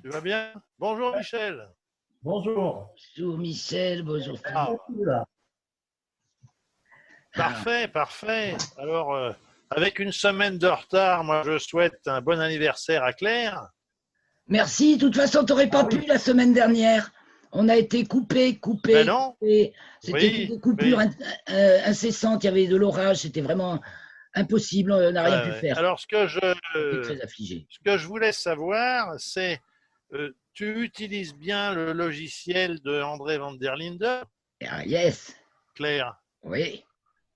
Tu vas bien? Bonjour Michel. Bonjour. Bonjour Michel, bonjour Ah, Philippe. Ah, parfait, parfait. Alors, avec une semaine de retard, moi je souhaite un bon anniversaire à Claire. merci, de toute façon, tu n'aurais pas pu la semaine dernière. On a été coupé, Ben coupé, non? coupé. C'était Oui, des coupures oui. incessantes, il y avait de l'orage, c'était vraiment impossible, on n'a Ouais, rien pu ouais. faire. Alors, J'étais très affligé. ce que je voulais savoir, c'est, tu utilises bien le logiciel de André van der Linde, Ah, yes, Claire, oui.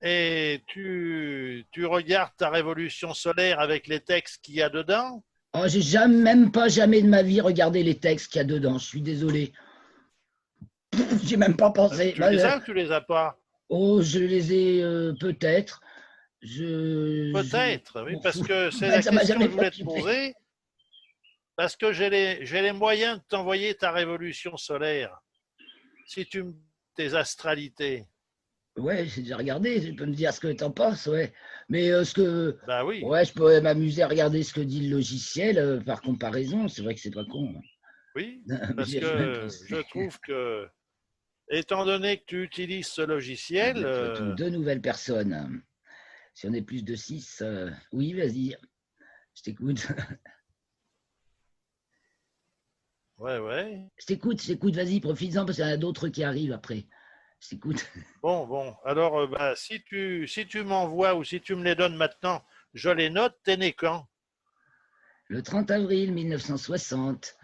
et tu regardes ta révolution solaire avec les textes qu'il y a dedans? Oh, j'ai jamais, même pas jamais de ma vie regardé les textes qu'il y a dedans, je suis désolé. J'ai même pas pensé. Tu les as ou tu les as pas? Oh, je les ai peut-être. Peut-être, oui, M'en parce fous. que En c'est fait, la ça m'a question que jamais je voulais te préoccupé. poser, parce que j'ai les moyens de t'envoyer ta révolution solaire. Si tu me dis tes astralités, Ouais, j'ai déjà regardé, tu peux me dire ce que t'en penses, ouais. Mais bah oui, ouais, je pourrais m'amuser à regarder ce que dit le logiciel par comparaison, c'est vrai que c'est pas con. oui, Mais parce j'y ai jamais que pensé. je trouve que, étant donné que tu utilises ce Ah, logiciel, ben, tu as deux nouvelles personnes. Si on est plus de six, oui, vas-y, je t'écoute. ouais, ouais. Je t'écoute, vas-y, profites-en parce qu'il y en a d'autres qui arrivent après. Je t'écoute. Bon, bon, alors, bah, si tu m'envoies ou si tu me les donnes maintenant, je les note, t'es né quand? Le 30 avril 1960,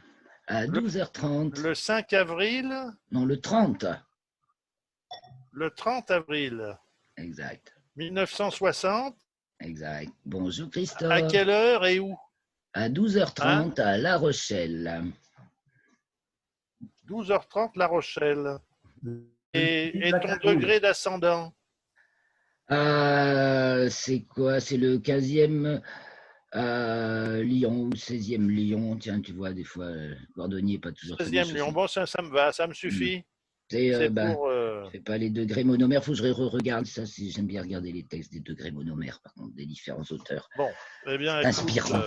à Le, 12h30. le 5 avril, Non, le 30. le 30 avril Exact, 1960, exact. Bonjour à Christophe. quelle heure et où? À Hein? 12h30 à La Rochelle. 12h30 La Rochelle. Et ton Cagoule. degré d'ascendant? C'est quoi? C'est le 15e Lyon ou 16e Lyon. Tiens, tu vois, des fois, cordonnier n'est pas toujours très bien 16e Lyon. chaussé. Bon, ça me va, ça me Hmm. suffit. C'est, C'est ben, pour. je fais pas les degrés monomères. Faut que je regarde ça. J'aime bien regarder les textes des degrés monomères, par contre, des différents auteurs. Bon, eh bien, écoute, Inspirant.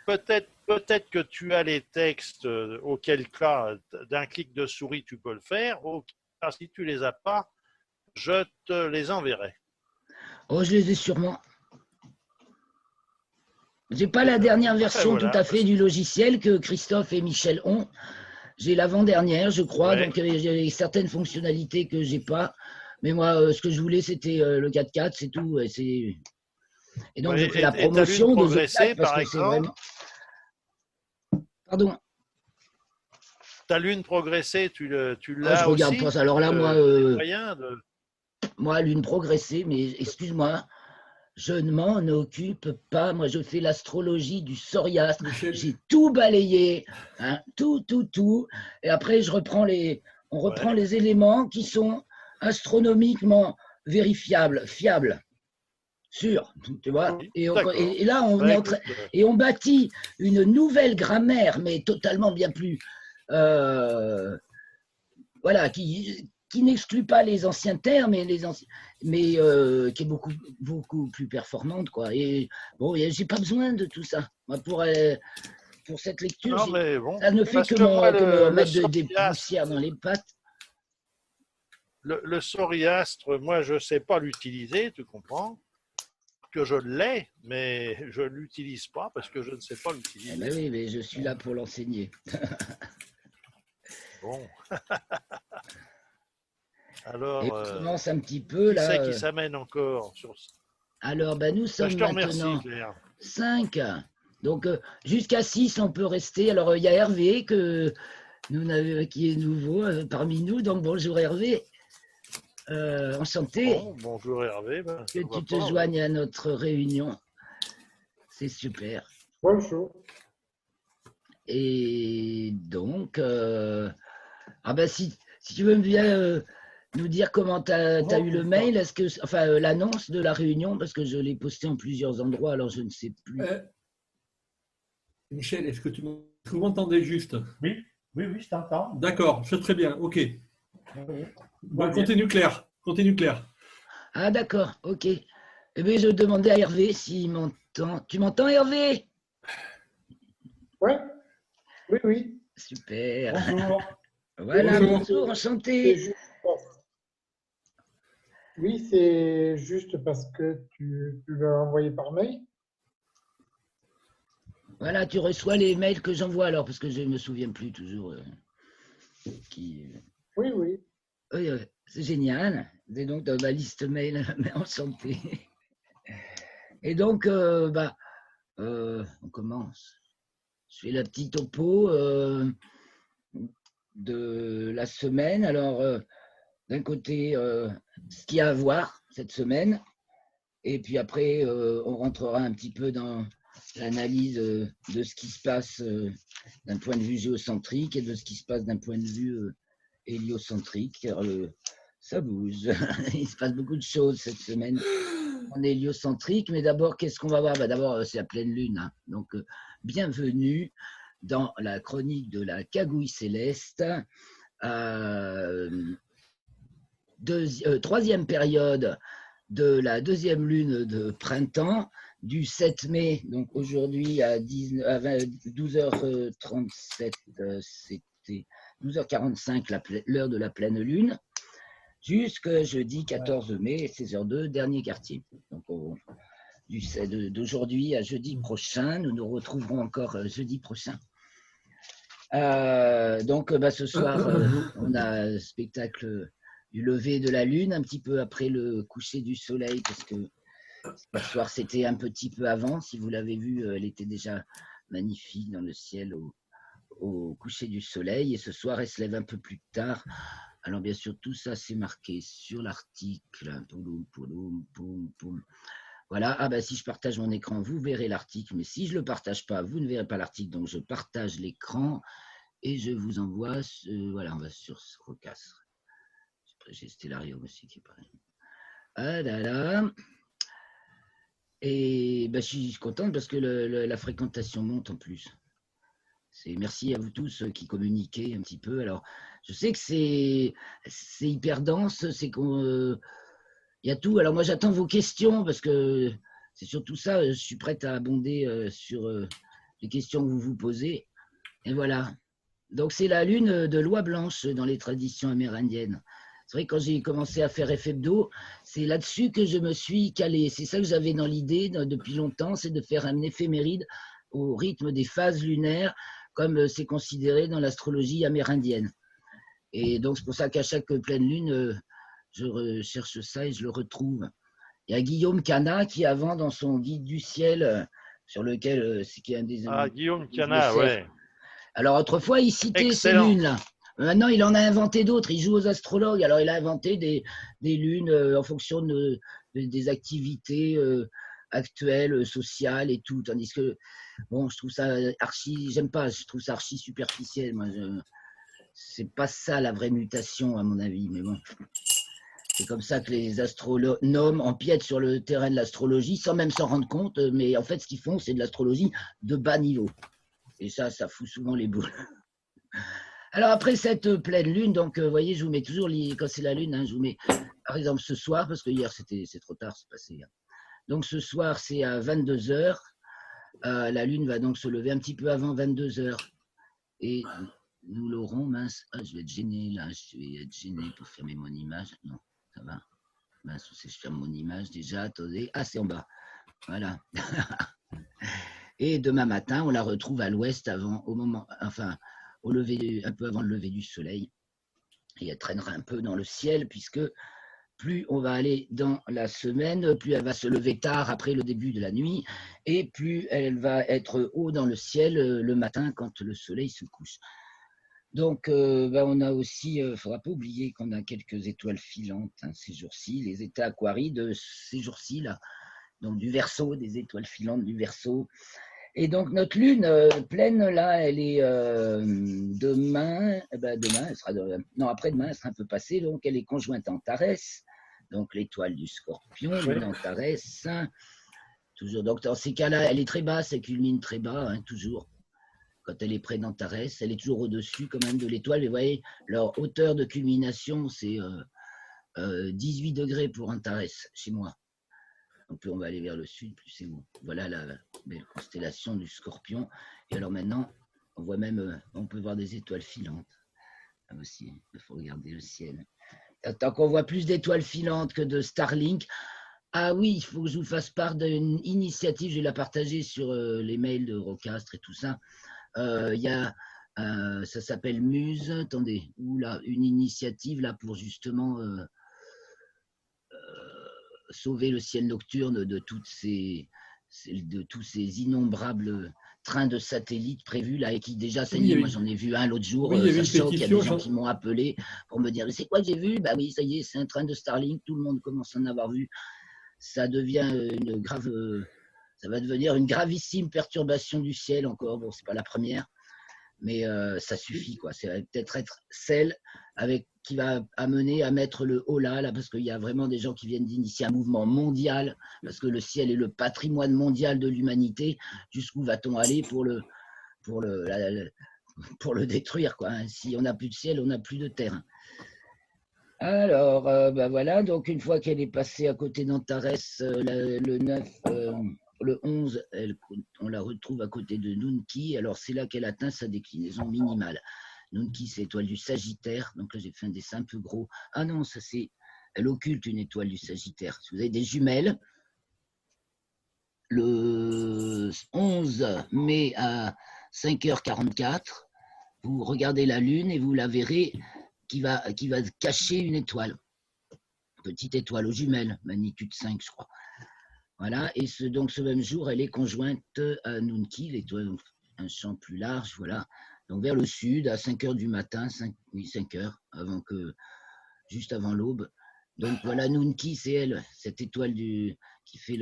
peut-être que tu as les textes, auquel cas, d'un clic de souris, tu peux le faire. Auquel cas, si tu les as pas, je te les enverrai. Oh, je les ai sûrement. J'ai pas Eh la ben, dernière enfin, version tout voilà. à fait du logiciel que Christophe et Michel ont. J'ai l'avant-dernière, je crois, Ouais. donc j'ai certaines fonctionnalités que j'ai pas. Mais moi, ce que je voulais, c'était le 4x4, c'est tout. Et donc, je Ouais. fais la Et tu as lu une promotion de The 4 progressée, parce par que c'est exemple? vraiment. Pardon. Ta lune progressée, tu Oh, je l'as regarde pas aussi? ça. Alors là, Les moyens de. moi, lune progressée, mais excuse-moi, je ne m'en occupe pas. Moi, je fais l'astrologie du Soriastre. Michel, J'ai tout balayé, hein, tout, tout, tout. Et après, on reprend Ouais. les éléments qui sont astronomiquement vérifiables, fiables. Sûr, tu vois. Oui, d'accord. Et là, on Bah est en train écoute, et on bâtit une nouvelle grammaire, mais totalement bien plus, voilà, qui n'exclut pas les anciens termes, mais qui est beaucoup beaucoup plus performante, quoi. Et bon, j'ai pas besoin de tout ça. Moi, pour cette lecture, non mais bon, ça ne fait parce que moi que me le remettre des psoriastre, poussières dans les pattes. le psoriastre, moi je sais pas l'utiliser, tu comprends? Que je l'ai, mais je l'utilise pas parce que je ne sais pas Eh ben l'utiliser. oui, mais je suis là pour l'enseigner. Bon, Et alors on commence un petit peu qui là. c'est qui s'amène encore sur ça? Alors, ben, nous Ben, sommes je te remercie maintenant Claire. 5. Donc, jusqu'à 6, on peut rester. Alors, il y a Hervé qui est nouveau parmi nous. Donc, bonjour Hervé. Enchanté Bon, bonjour Hervé, ben, que ça va tu te pas, oui. joignes à notre réunion. C'est super. bonjour. Et donc, ah ben, si tu veux bien nous dire comment tu as eu le mail, enfin, l'annonce de la réunion, parce que je l'ai posté en plusieurs endroits, alors je ne sais plus. Michel, est-ce que vous m'entendez juste? Oui, oui, oui, je t'entends. D'accord, c'est très bien, ok. Oui, Bon, continue Claire, continue Claire. Ah, d'accord, ok. Eh bien, je demandais à Hervé s'il m'entend. Tu m'entends, Hervé? oui. Oui, oui. Super. Bonjour. Voilà, Bonjour. bonjour, C'est enchanté. juste Oui, c'est juste parce que tu l'as envoyé par mail. Voilà, tu reçois les mails que j'envoie alors, parce que je ne me souviens plus toujours. Qui... Oui, oui. Oui, c'est génial. C'est donc dans ma liste mail, mais enchanté. Et donc, on commence. Je fais la petite topo de la semaine. Alors, d'un côté, ce qu'il y a à voir cette semaine. Et puis après, on rentrera un petit peu dans l'analyse de ce qui se passe d'un point de vue géocentrique et de ce qui se passe d'un point de vue héliocentrique. Car ça bouge. Il se passe beaucoup de choses cette semaine en héliocentrique. Mais d'abord, qu'est-ce qu'on va voir? D'abord, c'est la pleine lune. Hein. Donc, bienvenue dans la chronique de la cagouille céleste. Troisième période de la deuxième lune de printemps, du 7 mai, donc aujourd'hui à 12h37, c'était 12h45 l'heure de la pleine lune, jusqu'à jeudi 14 mai, 16h02, dernier quartier. Donc d'aujourd'hui à jeudi prochain, nous nous retrouverons encore jeudi prochain. Ce soir, on a un spectacle du lever de la lune, un petit peu après le coucher du soleil, parce que hier soir, c'était un petit peu avant. Si vous l'avez vu, elle était déjà magnifique dans le ciel au coucher du soleil. Et ce soir, elle se lève un peu plus tard. Alors, bien sûr, tout ça, c'est marqué sur l'article. Voilà. Si je partage mon écran, vous verrez l'article. Mais si je ne le partage pas, vous ne verrez pas l'article. Donc, je partage l'écran et je vous envoie. Voilà, on va sur ce recasse. J'ai Stellarium aussi qui est pareil. Ah là là. Et je suis contente parce que la fréquentation monte en plus. Merci à vous tous qui communiquez un petit peu. Alors, je sais que c'est hyper dense, c'est qu'il y a tout. Alors moi, j'attends vos questions parce que c'est surtout ça. Je suis prête à abonder sur les questions que vous vous posez. Et voilà. Donc, c'est la lune de loi blanche dans les traditions amérindiennes. C'est vrai que quand j'ai commencé à faire FFDO, c'est là-dessus que je me suis calé. C'est ça que j'avais dans l'idée depuis longtemps, c'est de faire un éphéméride au rythme des phases lunaires, comme c'est considéré dans l'astrologie amérindienne. Et donc, c'est pour ça qu'à chaque pleine lune, je recherche ça et je le retrouve. Il y a Guillaume Cana qui, avant, dans son guide du ciel, sur lequel c'est qui est un des... Guillaume Cana, ouais. Alors, autrefois, il citait ces Excellent. lunes-là. Maintenant, il en a inventé d'autres. Il joue aux astrologues. Alors, il a inventé des lunes en fonction des activités actuelles, sociales et tout. Tandis que, bon, je trouve ça j'aime pas, je trouve ça archi superficiel. Moi, c'est pas ça la vraie mutation, à mon avis. Mais bon, c'est comme ça que les astronomes empiètent sur le terrain de l'astrologie sans même s'en rendre compte. Mais en fait, ce qu'ils font, c'est de l'astrologie de bas niveau. Et ça fout souvent les boules. Alors après cette pleine lune, donc vous voyez, je vous mets toujours, quand c'est la lune, hein, je vous mets par exemple ce soir, parce que hier c'est trop tard, c'est passé. Hein. Donc ce soir c'est à 22h, la lune va donc se lever un petit peu avant 22h. Et nous l'aurons, mince, je vais être gêné là, je vais être gêné pour fermer mon image. Non, ça va. Mince, je ferme mon image déjà, attendez. Ah, c'est en bas. Voilà. Et demain matin, on la retrouve à l'ouest au lever, un peu avant le lever du soleil. Et elle traînera un peu dans le ciel, puisque plus on va aller dans la semaine, plus elle va se lever tard après le début de la nuit, et plus elle va être haut dans le ciel le matin quand le soleil se couche. Donc, on a aussi, il ne faudra pas oublier qu'on a quelques étoiles filantes ces jours-ci, les états aquarides ces jours-ci, là, donc du Verseau, des étoiles filantes du Verseau. Et donc, notre lune pleine, là, elle est demain, elle sera après-demain, elle sera un peu passée, donc elle est conjointe Antares, donc l'étoile du Scorpion, lune Antares. Toujours, donc dans ces cas-là, elle est très basse, elle culmine très bas, hein, toujours. Quand elle est près d'Antares, elle est toujours au-dessus quand même de l'étoile. Mais vous voyez, leur hauteur de culmination, c'est 18 degrés pour Antares, chez moi. Donc plus on va aller vers le sud, plus c'est haut. Voilà la belle constellation du Scorpion. Et alors maintenant, On voit même, on peut voir des étoiles filantes. Là aussi, il faut regarder le ciel. Tant qu'on voit plus d'étoiles filantes que de Starlink. Ah oui, il faut que je vous fasse part d'une initiative, je vais la partager sur les mails de Rocastre et tout ça. Il y a, ça s'appelle Muse, attendez, là, une initiative là pour justement sauver le ciel nocturne de tous ces innombrables trains de satellites prévus là et qui déjà, ça y est, moi j'en ai vu un l'autre jour, Oui, il y avait ça une choque, il y a des pétition, gens qui m'ont appelé pour me dire, mais c'est quoi que j'ai vu? Bah oui, ça y est, c'est un train de Starlink, tout le monde commence à en avoir vu. Ça devient une grave, ça va devenir une gravissime perturbation du ciel encore. Bon, c'est pas la première, mais ça suffit quoi. C'est peut-être être celle qui va amener à mettre le haut là, parce qu'il y a vraiment des gens qui viennent d'initier un mouvement mondial, parce que le ciel est le patrimoine mondial de l'humanité. Jusqu'où va-t-on aller pour le détruire quoi, hein. Si on n'a plus de ciel, on n'a plus de terre. Alors, ben voilà, donc une fois qu'elle est passée à côté d'Antares, le 9, le 11, on la retrouve à côté de Nunki. Alors, c'est là qu'elle atteint sa déclinaison minimale. Nunki, c'est l'étoile du Sagittaire. Donc là, j'ai fait un dessin un peu gros. Ah non, ça c'est... Elle occulte une étoile du Sagittaire. Si vous avez des jumelles, le 11 mai à 5h44, vous regardez la Lune et vous la verrez qui va cacher une étoile, petite étoile aux jumelles, magnitude 5, je crois. Voilà, et donc ce même jour, elle est conjointe à Nunki, l'étoile, un champ plus large, voilà. Donc vers le sud, à 5h du matin, 5 heures, juste avant l'aube. Donc voilà, Nunki, c'est elle, cette étoile qui fait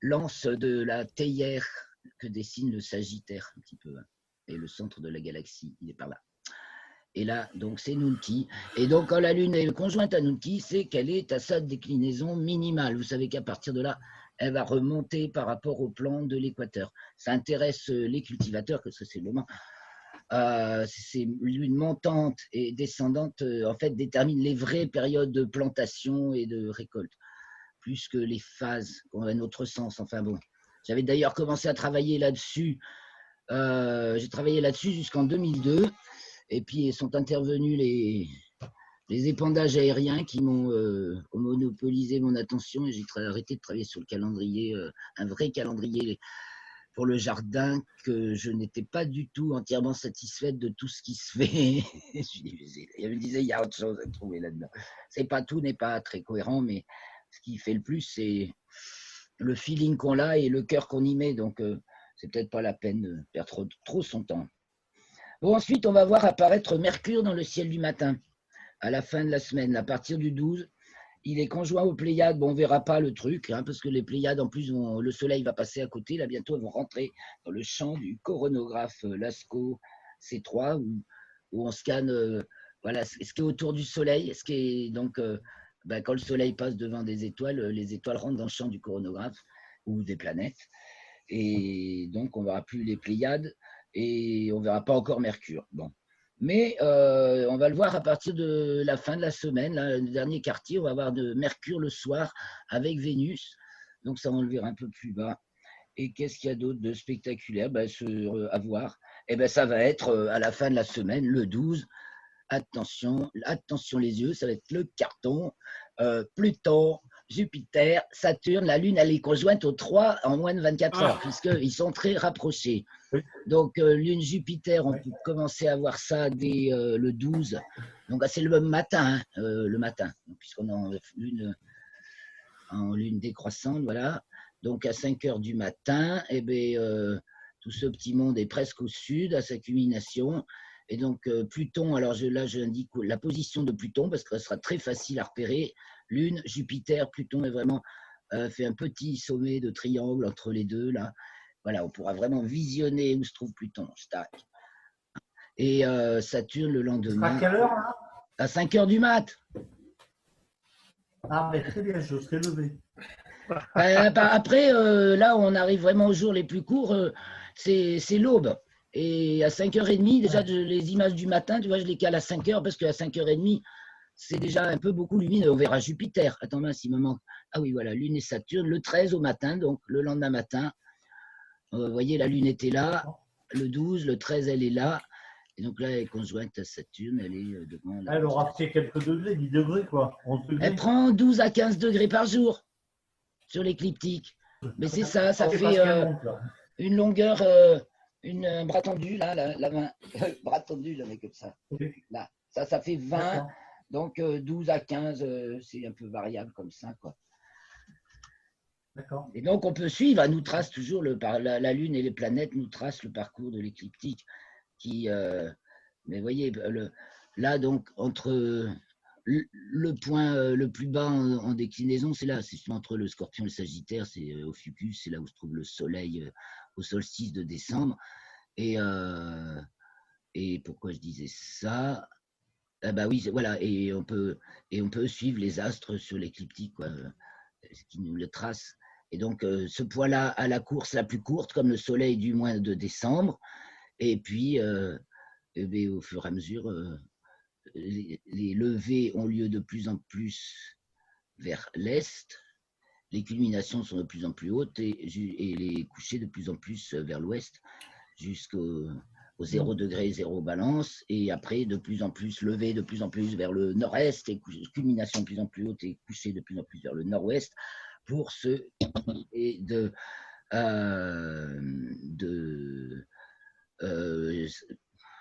l'anse de la théière que dessine le Sagittaire, un petit peu, hein. Et le centre de la galaxie, il est par là. Et là, donc, c'est Nunki. Et donc, quand la Lune est conjointe à Nunki, c'est qu'elle est à sa déclinaison minimale. Vous savez qu'à partir de là, elle va remonter par rapport au plan de l'équateur. Ça intéresse les cultivateurs, parce que c'est le moment. Ces lunes montantes et descendantes, en fait, déterminent les vraies périodes de plantation et de récolte, plus que les phases qui ont un autre sens. Enfin bon, j'avais d'ailleurs commencé à travailler là-dessus. J'ai travaillé là-dessus jusqu'en 2002. Et puis sont intervenus les épandages aériens qui m'ont monopolisé mon attention et j'ai arrêté de travailler sur le calendrier, un vrai calendrier pour le jardin, que je n'étais pas du tout entièrement satisfaite de tout ce qui se fait. Je me disais, il y a autre chose à trouver là-dedans. Tout n'est pas très cohérent, mais ce qui fait le plus, c'est le feeling qu'on a et le cœur qu'on y met. Donc, c'est peut-être pas la peine de perdre trop son temps. Bon, ensuite, on va voir apparaître Mercure dans le ciel du matin, à la fin de la semaine, à partir du 12. Il est conjoint aux Pléiades. Bon, on ne verra pas le truc, hein, parce que les Pléiades, en plus, le soleil va passer à côté. Là, bientôt, elles vont rentrer dans le champ du coronographe Lascaux C3, où on scanne voilà, ce qui est autour du soleil. Ce qui est, donc, quand le soleil passe devant des étoiles, les étoiles rentrent dans le champ du coronographe ou des planètes. Et donc, on ne verra plus les Pléiades. Et on ne verra pas encore Mercure. Bon. Mais on va le voir à partir de la fin de la semaine, là, le dernier quartier, on va avoir de Mercure le soir avec Vénus. Donc ça, on le verra un peu plus bas. Et qu'est-ce qu'il y a d'autre de spectaculaire à voir? Eh ben, ça va être à la fin de la semaine, le 12. Attention les yeux, ça va être le carton. Pluton, Jupiter, Saturne, la Lune, elle est conjointe aux 3 en moins de 24 heures, puisqu'ils sont très rapprochés. Donc, Lune, Jupiter, on peut commencer à voir ça dès le 12. Donc, c'est le matin, le matin, puisqu'on est en lune décroissante, voilà. Donc, à 5 heures du matin, eh bien, tout ce petit monde est presque au sud, à sa culmination. Et donc, Pluton, alors là, j'indique la position de Pluton, parce que ça sera très facile à repérer. Lune, Jupiter, Pluton est vraiment fait un petit sommet de triangle entre les deux, là. Voilà, on pourra vraiment visionner où se trouve Pluton. Et Saturne, le lendemain. À quelle heure, là? À 5 heures du mat. Ah, mais très bien, je serai levé. Après, là, on arrive vraiment aux jours les plus courts, c'est l'aube. Et à 5h30, déjà, les images du matin, tu vois, je les cale à 5h parce qu'à 5h30, c'est déjà un peu beaucoup lumineux. On verra Jupiter. Attends, mince, il me manque. Ah oui, voilà, Lune et Saturne, le 13 au matin, donc le lendemain matin. Vous voyez, la Lune était là. le 12, le 13, elle est là. Et donc là, elle est conjointe à Saturne, elle est devant la Elle aura constellation. fait quelques degrés, 10 degrés, quoi. 11 Elle degrés. prend 12 à 15 degrés par jour sur l'écliptique. Mais c'est ça, ça Ah oui, fait parce qu'elle monte, là. une longueur, un bras tendu, là, la main. Bras tendu, là, mais comme ça. Oui. Là, ça fait 20. D'accord. Donc 12 à 15, c'est un peu variable comme ça, quoi. D'accord. Et donc on peut suivre, elle nous trace toujours la Lune et les planètes nous tracent le parcours de l'écliptique. Mais vous voyez, là donc entre le point le plus bas en déclinaison, c'est là, c'est entre le Scorpion et le Sagittaire, c'est au Fucus, c'est là où se trouve le Soleil au solstice de décembre. Et pourquoi je disais ça? Ah bah oui, voilà, et on peut suivre les astres sur l'écliptique, quoi, ce qui nous le trace. Et donc, ce point-là a la course la plus courte, comme le Soleil du mois de décembre. Et puis, au fur et à mesure, les levées ont lieu de plus en plus vers l'est, les culminations sont de plus en plus hautes et les couchers de plus en plus vers l'ouest, jusqu'au 0 degré, 0 balance, et après de plus en plus levé, de plus en plus vers le nord-est, et culmination de plus en plus haute et couché de plus en plus vers le nord-ouest, pour ce et de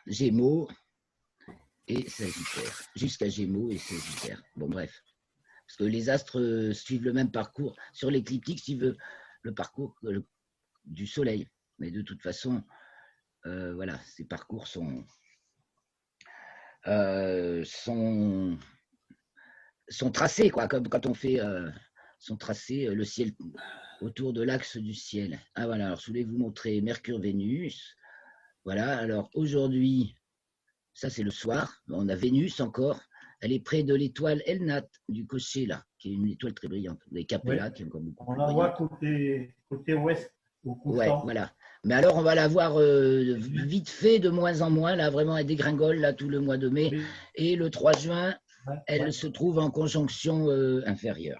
Gémeaux et Sagittaire, jusqu'à Gémeaux et Sagittaire. Bon, bref. Parce que les astres suivent le même parcours. Sur l'écliptique, suivent le parcours du Soleil. Mais de toute façon, voilà, ces parcours sont tracés, quoi, comme quand on fait sont tracés le ciel autour de l'axe du ciel. Ah voilà, alors je voulais vous montrer Mercure-Vénus. Voilà, alors aujourd'hui, ça c'est le soir, on a Vénus encore, elle est près de l'étoile Elnat du cocher là, qui est une étoile très brillante. Vous avez Capella Oui. qui est encore beaucoup On plus la voit brillante. côté ouest, au Ouais, couchant. voilà. Mais alors, on va la voir vite fait, de moins en moins. Là, vraiment, elle dégringole là, tout le mois de mai. Oui. Et le 3 juin, Ouais, elle ouais. se trouve en conjonction inférieure.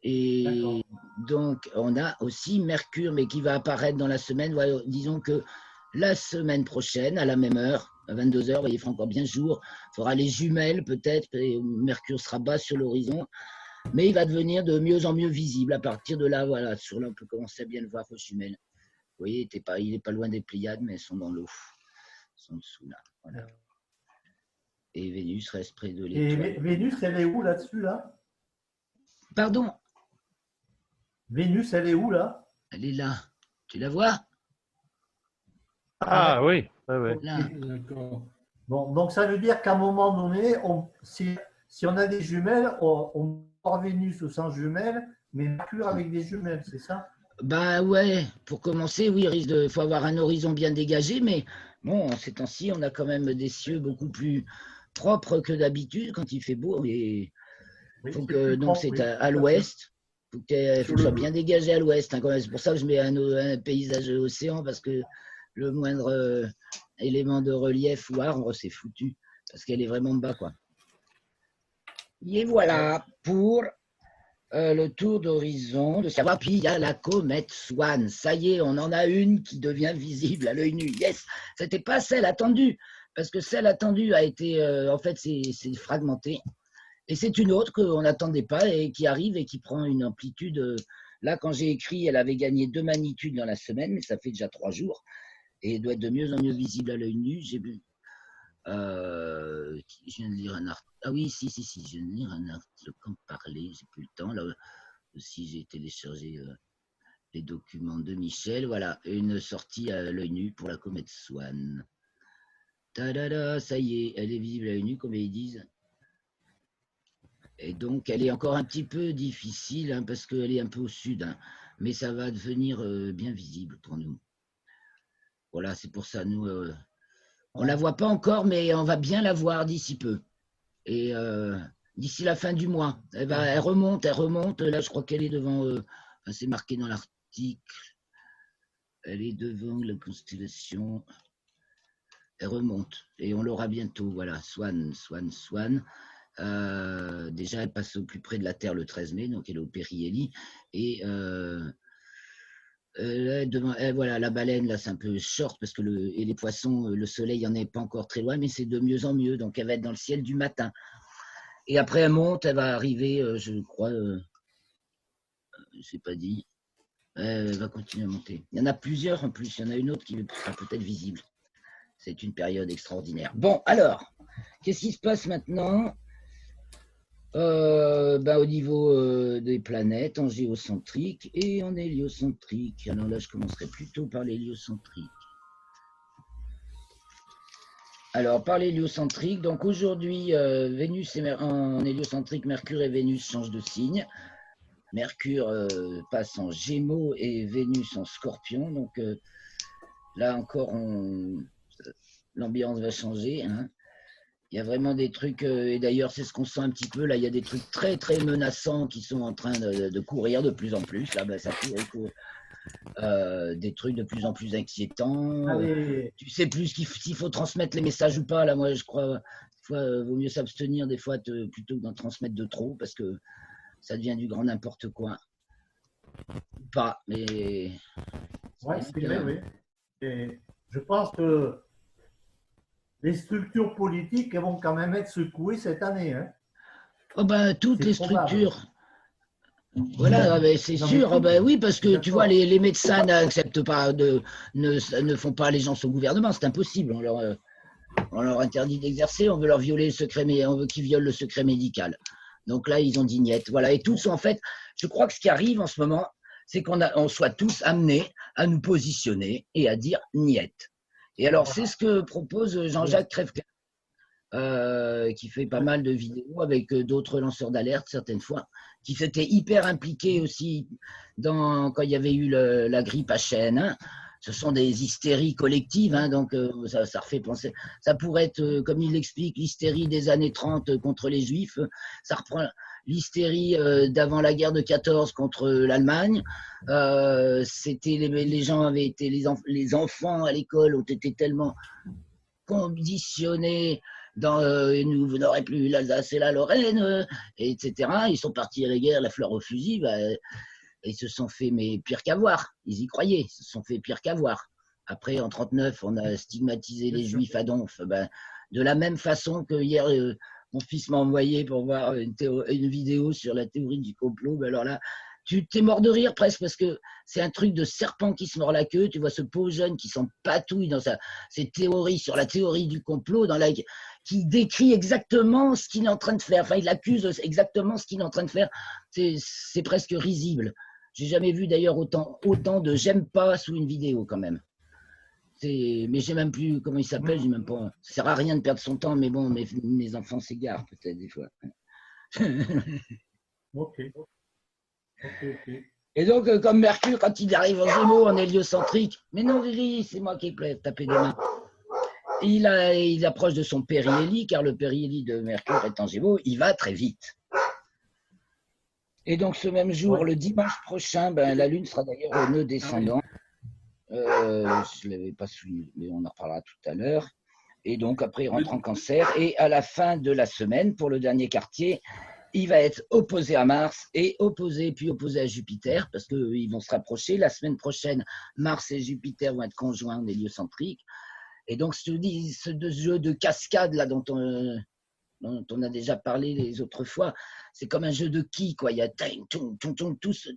Et donc, on a aussi Mercure, mais qui va apparaître dans la semaine. Ouais, disons que la semaine prochaine, à la même heure, à 22h, vous voyez, il fera encore bien jour. Il fera les jumelles peut-être, et Mercure sera bas sur l'horizon. Mais il va devenir de mieux en mieux visible. À partir de là, voilà, sur là, on peut commencer à bien le voir aux jumelles. Vous voyez, il n'est pas loin des Pléiades, mais elles sont dans l'eau. Elles sont dessous, là. Voilà. Et Vénus reste près de l'étoile. Et Vénus, elle est où là-dessus, là? Pardon? Vénus, elle est où, là? Elle est là. Tu la vois? Ah oui, oui. Là. D'accord. Bon, donc ça veut dire qu'à un moment donné, si on a des jumelles, on part Vénus sans jumelles, mais Mercure avec des jumelles, c'est ça? Bah ouais, pour commencer, oui, il faut avoir un horizon bien dégagé, mais bon, ces temps-ci, on a quand même des cieux beaucoup plus propres que d'habitude quand il fait beau. Et Oui, faut c'est que, plus donc propre, c'est oui, à tout à fait. l'ouest. Faut que ce soit bien dégagé à l'ouest. Hein, c'est pour ça que je mets un paysage océan, parce que le moindre élément de relief ou arbre, c'est foutu, parce qu'elle est vraiment bas, quoi. Et voilà pour le tour d'horizon de savoir. Puis il y a la comète Swan. Ça y est, on en a une qui devient visible à l'œil nu. Yes, c'était pas celle attendue, parce que celle attendue a été, en fait, c'est fragmenté. Et c'est une autre qu'on n'attendait pas et qui arrive et qui prend une amplitude. Là, quand j'ai écrit, elle avait gagné 2 magnitudes dans la semaine, mais ça fait déjà 3 jours. Et elle doit être de mieux en mieux visible à l'œil nu. J'ai vu. Je viens de lire un article. Ah oui, si, je viens de lire un article quand parler. J'ai plus le temps. Là aussi, j'ai téléchargé les documents de Michel. Voilà, une sortie à l'œil nu pour la comète Swan. Ta-da-da, ça y est, elle est visible à l'œil nu, comme ils disent. Et donc, elle est encore un petit peu difficile, hein, parce qu'elle est un peu au sud, hein, mais ça va devenir bien visible pour nous. Voilà, c'est pour ça, nous, on ne la voit pas encore, mais on va bien la voir d'ici peu. Et d'ici la fin du mois, elle remonte. Là, je crois qu'elle est devant, c'est marqué dans l'article, elle est devant la constellation. Elle remonte, et on l'aura bientôt. Voilà, Swan. Déjà, elle passe au plus près de la Terre le 13 mai, donc elle est au périhélie. Et Voilà, la baleine, là, c'est un peu short parce que et les poissons, le soleil n'en est pas encore très loin, mais c'est de mieux en mieux. Donc, elle va être dans le ciel du matin. Et après, elle monte, elle va arriver, je crois, je sais pas dit, elle va continuer à monter. Il y en a plusieurs en plus. Il y en a une autre qui sera peut-être visible. C'est une période extraordinaire. Bon, alors, qu'est-ce qui se passe maintenant au niveau des planètes, en géocentrique et en héliocentrique. Alors là, je commencerai plutôt par l'héliocentrique. Alors, par l'héliocentrique, donc aujourd'hui, Vénus en héliocentrique, Mercure et Vénus changent de signe. Mercure passe en Gémeaux et Vénus en Scorpion. Donc là encore, l'ambiance va changer. Hein. Il y a vraiment des trucs, et d'ailleurs c'est ce qu'on sent un petit peu, là il y a des trucs très très menaçants qui sont en train de courir de plus en plus, là ça court, des trucs de plus en plus inquiétants, tu sais plus s'il faut transmettre les messages ou pas, là moi je crois, vaut mieux s'abstenir des fois plutôt que d'en transmettre de trop, parce que ça devient du grand n'importe quoi. Pas, mais... Oui, c'est vrai, oui. Et je pense que les structures politiques elles vont quand même être secouées cette année. Hein. Oh ben, toutes les structures. Voilà, c'est sûr. Ben, oui, parce que tu vois, les médecins n'acceptent pas, ne font pas allégeance au gouvernement. C'est impossible. On leur interdit d'exercer. On veut leur violer le secret, on veut qu'ils violent le secret médical. Donc là, ils ont dit niet. Voilà. Et tous, en fait, je crois que ce qui arrive en ce moment, c'est qu'on soit tous amenés à nous positionner et à dire niet. Et alors, c'est ce que propose Jean-Jacques Crèvecœur, qui fait pas mal de vidéos avec d'autres lanceurs d'alerte, certaines fois, qui s'étaient hyper impliqués aussi quand il y avait eu la grippe H1N1. Ce sont des hystéries collectives, hein, donc ça refait penser. Ça pourrait être, comme il l'explique, l'hystérie des années 30 contre les Juifs. Ça reprend l'hystérie d'avant la guerre de 14 contre l'Allemagne. C'était les gens avaient été les enfants à l'école ont été tellement conditionnés dans vous n'aurez plus l'Alsace et la Lorraine, etc. Ils sont partis à la guerre, la fleur au fusil. Ils se sont fait, mais pire qu'avoir. Ils y croyaient, ils se sont fait pire qu'avoir. Après, en 1939, on a stigmatisé les Juifs à Donf. De la même façon que hier, mon fils m'a envoyé pour voir une vidéo sur la théorie du complot. Alors là, tu t'es mort de rire presque parce que c'est un truc de serpent qui se mord la queue. Tu vois ce pauvre jeune qui s'empatouille dans ses théories sur la théorie du complot, qui décrit exactement ce qu'il est en train de faire. Enfin, il accuse exactement ce qu'il est en train de faire. C'est presque risible. J'ai jamais vu d'ailleurs autant de j'aime pas sous une vidéo quand même. Mais j'ai même plus comment il s'appelle, j'ai même pas. Ça sert à rien de perdre son temps, mais bon, mes enfants s'égarent peut-être des fois. Ok. Et donc, comme Mercure, quand il arrive en Gémeaux, en héliocentrique, mais non, c'est moi qui ai tapé des mains. Il approche de son périhélie, car le périhélie de Mercure est en Gémeaux, il va très vite. Et donc, ce même jour, le dimanche prochain, la Lune sera d'ailleurs au nœud descendant. Je ne l'avais pas souligné, mais on en reparlera tout à l'heure. Et donc, après, il rentre en Cancer. Et à la fin de la semaine, pour le dernier quartier, il va être opposé à Mars et opposé à Jupiter, parce qu'ils vont se rapprocher. La semaine prochaine, Mars et Jupiter vont être conjoints en héliocentrique. Et donc, ce jeu de cascade là dont on a déjà parlé les autres fois, c'est comme un jeu de qui, quoi. Il y a tous.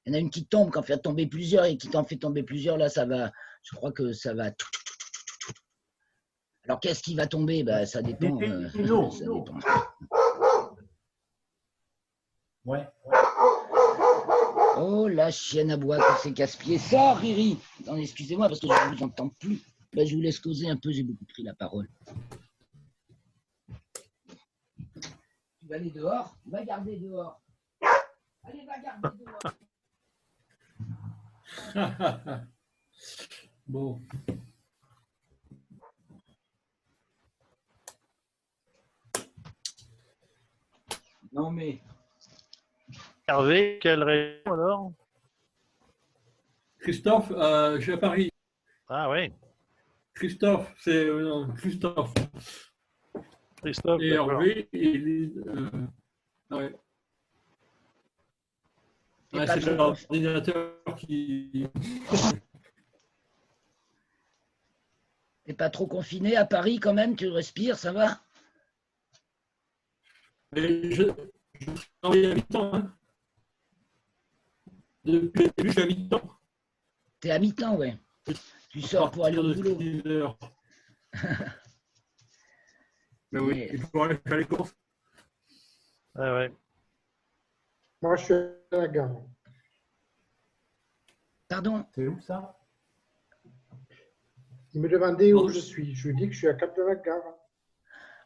Il y en a une qui tombe, qui en fait tomber plusieurs, et qui t'en fait tomber plusieurs, là, ça va. Je crois que ça va. Alors, qu'est-ce qui va tomber? Ça dépend. Ça dépend. Ouais. Oh, la chienne à bois qui s'est casse-pied. Ça, Riri. Non, excusez-moi, parce que je ne vous entends plus. Je vous laisse causer un peu, j'ai beaucoup pris la parole. Tu vas aller dehors? Va garder dehors. Allez, va garder dehors. Bon. Non, mais... Hervé, quelle région alors? Christophe, je suis à Paris. Ah oui. Christophe, c'est Christophe. Christophe, et Hervé, ouais. T'es Ah, pas c'est trop l'ordinateur qui. T'es pas trop confiné à Paris quand même, tu respires, ça va? Mais je travaille à mi-temps. Hein. Depuis le début, je suis à mi-temps. T'es à mi-temps, ouais. Tu À sors pour aller partir au de boulot. 6 heures. Mais oui, Mais- il faut aller faire les courses. Ah ouais. Moi, je suis à la gare. Pardon? C'est où ça? Il me demandait où Non. je suis. Je lui dis que je suis à Cap de la Gare.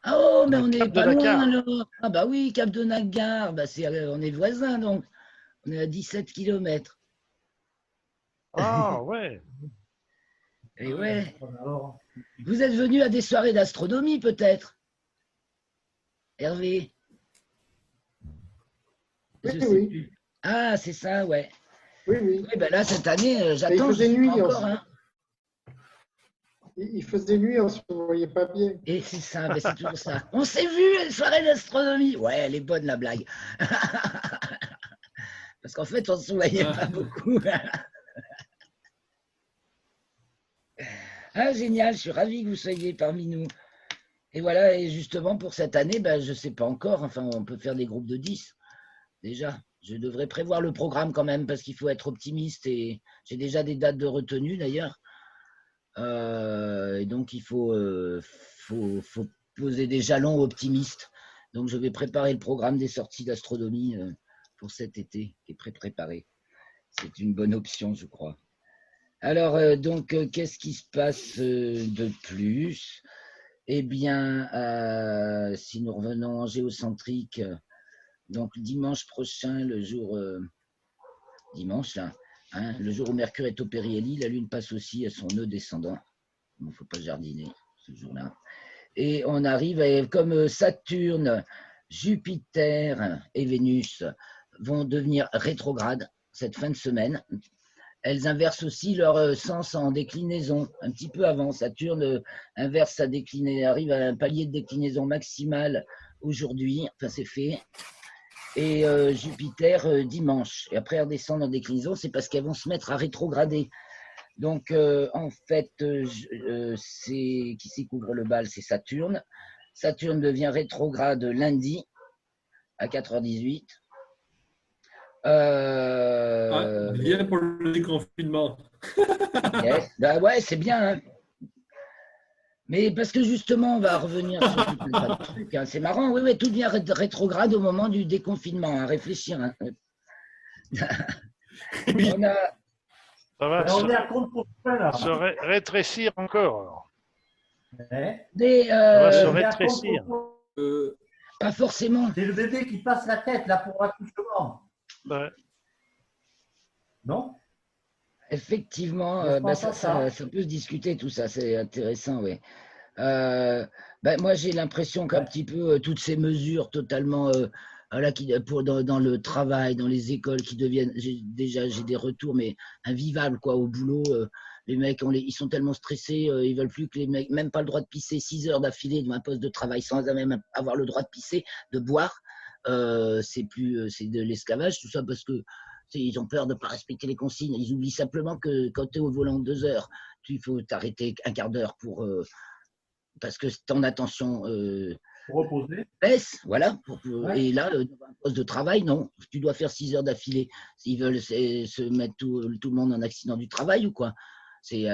Ah oh, mais Le on n'est Cap de pas Dakar. loin alors. Ah bah oui, Cap de Nagar, bah on est voisins donc. On est à 17 km. Ah ouais. Et ouais. Alors, Vous êtes venu à des soirées d'astronomie peut-être, Hervé? Oui, Je sais oui. plus. Ah, c'est ça, ouais. Oui, oui. Oui, ben là, cette année, Mais il j'attends, je faisait suis nuit. pas encore. Hein. Il faisait nuit, on ne se voyait pas bien. Et c'est ça, ben c'est toujours ça. On s'est vu à une soirée d'astronomie. Ouais, elle est bonne la blague. Parce qu'en fait, on ne se voyait pas beaucoup. Ah, génial, je suis ravi que vous soyez parmi nous. Et voilà, et justement, pour cette année, ben, je ne sais pas encore. Enfin, on peut faire des groupes de 10, déjà. Je devrais prévoir le programme quand même, parce qu'il faut être optimiste. Et j'ai déjà des dates de retenue, d'ailleurs. Et donc, il faut poser des jalons optimistes. Donc, je vais préparer le programme des sorties d'astronomie pour cet été, qui est préparé. C'est une bonne option, je crois. Alors, qu'est-ce qui se passe de plus? Eh bien, si nous revenons en géocentrique, donc dimanche prochain, le jour dimanche, là, hein, le jour où Mercure est au périhélie, la Lune passe aussi à son nœud descendant. Il ne faut pas jardiner ce jour-là. Et on arrive, comme Saturne, Jupiter et Vénus vont devenir rétrogrades cette fin de semaine. Elles inversent aussi leur sens en déclinaison. Un petit peu avant, Saturne inverse sa déclinaison, arrive à un palier de déclinaison maximale aujourd'hui, enfin c'est fait. Et Jupiter dimanche. Et après, elles redescendent en déclinaison, c'est parce qu'elles vont se mettre à rétrograder. Donc, en fait, qui s'y couvre le bal, c'est Saturne. Saturne devient rétrograde lundi à 4h18. Bien pour le déconfinement. Yes. Bah ouais, c'est bien. Hein. Mais parce que justement, on va revenir sur tout un tas de trucs. Hein. C'est marrant, oui, oui, tout devient rétrograde au moment du déconfinement. À réfléchir. Hein. On a, Ça va on est à contre-point là. se rétrécir encore. Alors. Hein? des, Ça va se On est à rétrécir. contre-point. pas forcément. C'est le bébé qui passe la tête là pour l'accouchement. Ouais. Non? Effectivement, Je bah, pense à ça. ça peut se discuter tout ça, c'est intéressant, oui. Moi, j'ai l'impression qu'un petit peu toutes ces mesures totalement voilà, dans le travail, dans les écoles qui deviennent, j'ai des retours, mais invivables quoi, au boulot. Les mecs, ils sont tellement stressés, ils veulent plus que les mecs, même pas le droit de pisser 6 heures d'affilée dans un poste de travail sans même avoir le droit de pisser, de boire. C'est de l'esclavage, tout ça parce que ils ont peur de ne pas respecter les consignes. Ils oublient simplement que quand tu es au volant 2 heures, il faut t'arrêter un quart d'heure parce que ton attention Reposer. baisse. Voilà. Ouais. Et là, dans un poste de travail, non. Tu dois faire 6 heures d'affilée. S'ils veulent se mettre tout le monde en accident du travail ou quoi. C'est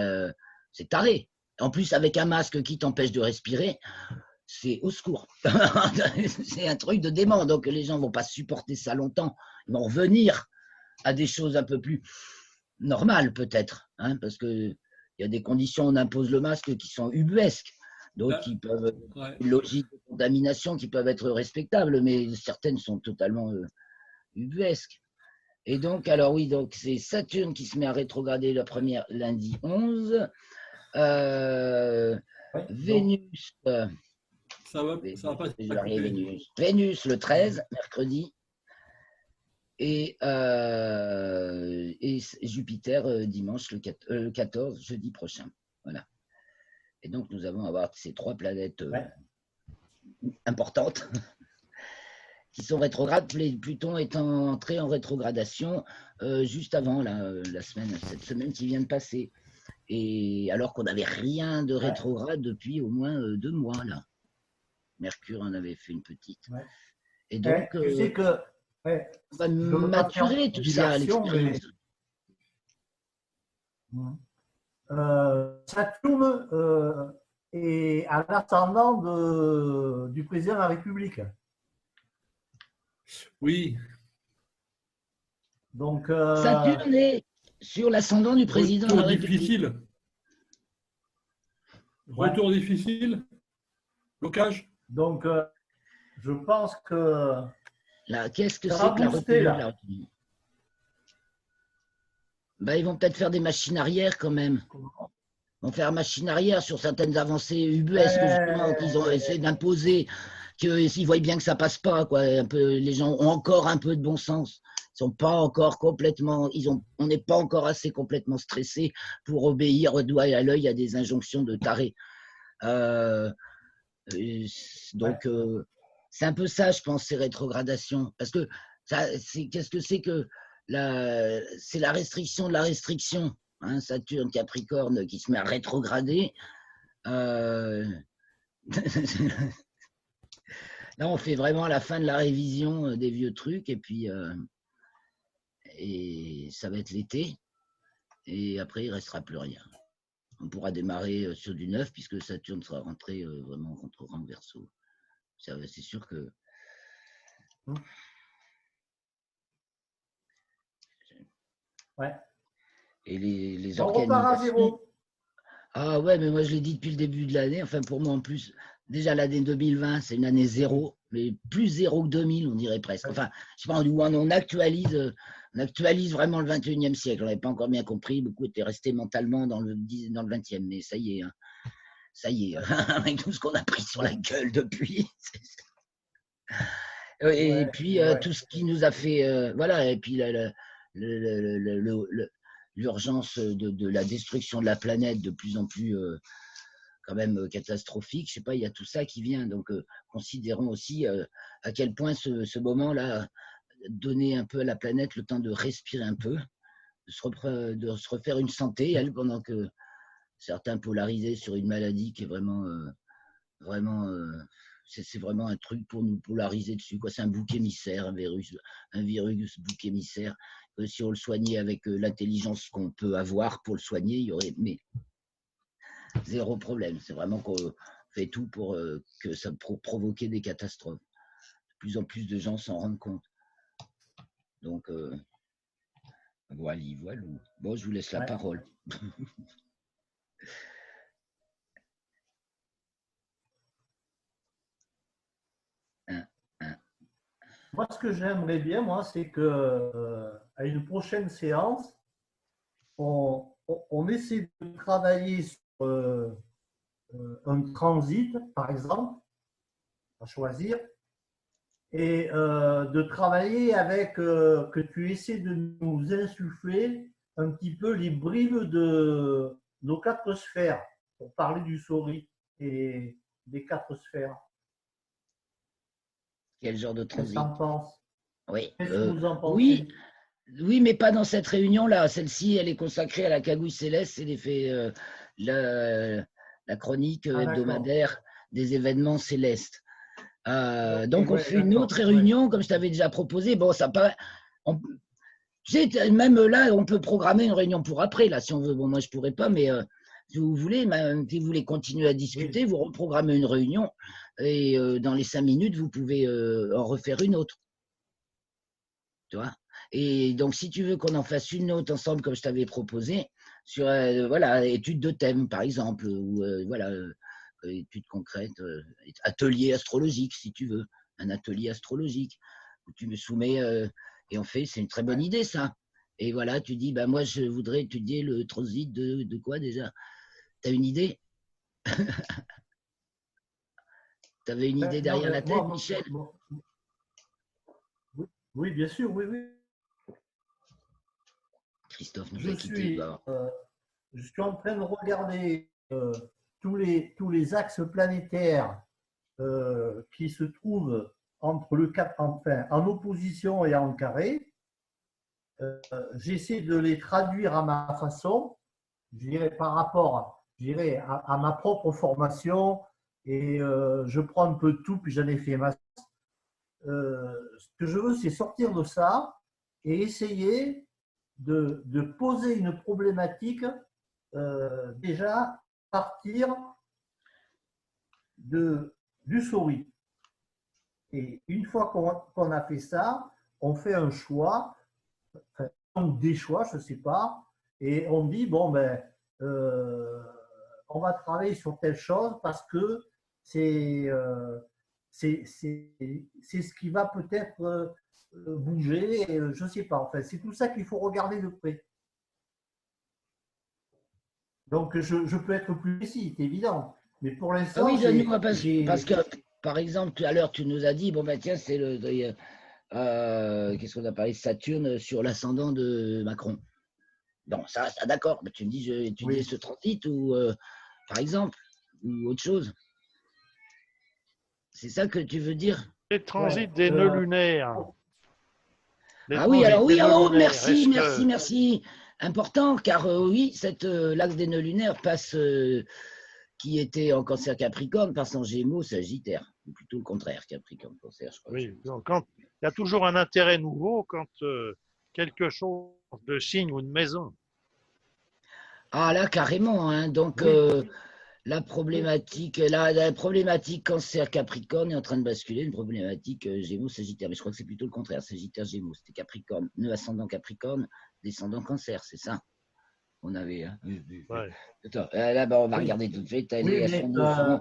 taré. En plus, avec un masque qui t'empêche de respirer, c'est au secours. C'est un truc de dément. Donc, les gens ne vont pas supporter ça longtemps. Ils vont revenir à des choses un peu plus normales peut-être, hein, parce qu'il y a des conditions où on impose le masque qui sont ubuesques, d'autres qui peuvent une logique de contamination qui peuvent être respectables, mais certaines sont totalement ubuesques. Et donc, alors oui, donc c'est Saturne qui se met à rétrograder la première lundi 11. Vénus. Ça va pas Vénus le 13, mercredi. Et Jupiter dimanche le 14, jeudi prochain. Voilà. Et donc, nous allons avoir ces 3 planètes importantes. qui sont rétrogrades, Pluton étant entré en rétrogradation juste avant cette semaine qui vient de passer. Et alors qu'on n'avait rien de rétrograde depuis au moins 2 mois là. Mercure en avait fait une petite. Ouais. Et donc, tu sais que on va maturer tout ça, l'expérience. Saturne est à l'ascendant du président de la République. Oui. Donc, Saturne est sur l'ascendant du président de la République. Difficile. Retour difficile. Blocage. Donc, je pense que. Qu'est-ce que c'est que la retenue de la retenue? Ben, ils vont peut-être faire des machines arrière quand même. Ils vont faire machine arrière sur certaines avancées ubuesques justement qu'ils ont essayé d'imposer, qu'ils voient bien que ça passe pas, quoi. Les gens ont encore un peu de bon sens. Ils sont pas encore complètement, on n'est pas encore assez complètement stressé pour obéir au doigt et à l'œil à des injonctions de tarés. Donc c'est un peu ça, je pense, ces rétrogradations, parce que qu'est-ce que c'est que c'est la restriction de la restriction, hein, Saturne Capricorne qui se met à rétrograder. Là, on fait vraiment la fin de la révision des vieux trucs, et puis et ça va être l'été, et après il ne restera plus rien. On pourra démarrer sur du neuf, puisque Saturne sera rentré vraiment rentrera en Verseau. C'est sûr que ouais. Et les organisations. On repart à zéro. Ah ouais, mais moi je l'ai dit depuis le début de l'année. Enfin, pour moi en plus, déjà l'année 2020, c'est une année zéro, mais plus zéro que 2000, on dirait presque. Enfin, je sais pas, on actualise vraiment le 21e siècle. On n'avait pas encore bien compris. Beaucoup étaient restés mentalement dans le 20e, mais ça y est. Hein. Ça y est, avec tout ce qu'on a pris sur la gueule depuis. Et puis tout ce qui nous a fait, voilà, et puis l'urgence de la destruction de la planète de plus en plus quand même catastrophique. Je sais pas, il y a tout ça qui vient. Donc considérons aussi à quel point ce moment-là donner un peu à la planète le temps de respirer un peu, de se refaire une santé, elle, pendant que certains polarisés sur une maladie qui est vraiment c'est vraiment un truc pour nous polariser dessus, quoi. C'est un bouc émissaire, un virus bouc émissaire. Si on le soignait avec l'intelligence qu'on peut avoir pour le soigner, il y aurait zéro problème. C'est vraiment qu'on fait tout pour que ça provoquer des catastrophes. De plus en plus de gens s'en rendent compte. Donc voilà. Bon, je vous laisse la parole. Moi, ce que j'aimerais bien, c'est que à une prochaine séance, on essaie de travailler sur un transit, par exemple, à choisir, et de travailler avec, que tu essaies de nous insuffler un petit peu les bribes de nos 4 sphères, pour parler du Sori et des 4 sphères. Quel genre de transit? Qu'est-ce que tu en penses? Oui. Qu'est-ce que vous en pensez? Oui, mais pas dans cette réunion-là. Celle-ci, elle est consacrée à la cagouille céleste. C'est la chronique hebdomadaire des événements célestes. Donc, on fait une autre réunion, comme je t'avais déjà proposé. Bon, ça paraît. Même là, on peut programmer une réunion pour après, là, si on veut. Bon, moi, je pourrais pas, mais si vous voulez, si vous voulez continuer à discuter, vous reprogrammez une réunion et dans les 5 minutes, vous pouvez en refaire une autre. Tu vois? Et donc, si tu veux qu'on en fasse une autre ensemble, comme je t'avais proposé, sur études de thème, par exemple, ou études concrètes, atelier astrologique, si tu veux, un atelier astrologique, où tu me soumets, et on fait, c'est une très bonne idée, ça. Et voilà, tu dis, moi, je voudrais étudier le transit de quoi déjà? Tu as une idée? Tu avais une idée derrière la tête, Michel? Oui, bien sûr, oui. Christophe nous a quittés. Je suis en train de regarder tous les axes planétaires qui se trouvent entre enfin, en opposition et en carré, j'essaie de les traduire à ma façon, je dirais par rapport, je dirais, à ma propre formation, et je prends un peu de tout, puis j'en ai fait ma. Ce que je veux, c'est sortir de ça et essayer de poser une problématique déjà partir du souris. Et une fois qu'on a fait ça, on fait un choix, enfin, des choix, je ne sais pas, et on dit, bon, ben, on va travailler sur telle chose parce que c'est ce qui va peut-être bouger, je ne sais pas. Enfin, c'est tout ça qu'il faut regarder de près. Donc, je peux être plus précis, c'est évident. Mais pour Ah l'instant, oui, donne-nous, j'ai. parce que, par exemple, tout à l'heure, tu nous as dit, bon, ben tiens, c'est qu'est-ce qu'on a parlé? Saturne sur l'ascendant de Macron. Non, ça d'accord. Mais tu me dis, j'ai étudié Oui. ce transit, ou par exemple, ou autre chose. C'est ça que tu veux dire? Les transits Ouais, des nœuds lunaires. Les Ah oui, transits alors oui, des nœuds oh, lunaires, merci, est-ce merci, que- merci. Important, car oui, l'axe des nœuds lunaires passe, qui était en cancer Capricorne, passe en Gémeaux Sagittaire. Ou plutôt le contraire, Capricorne Cancer, je crois. Oui, donc quand il y a toujours un intérêt nouveau quand quelque chose de signe ou de maison. Ah là, carrément, hein. Donc, oui, la problématique cancer Capricorne est en train de basculer, une problématique Gémeaux Sagittaire. Mais je crois que c'est plutôt le contraire, Sagittaire Gémeaux. C'était Capricorne, nœud ascendant Capricorne, descendant Cancer, c'est ça. On avait. Hein. Ouais. Attends, là, bah, on va oui, regarder tout de suite. Elle oui, est à mais son nœud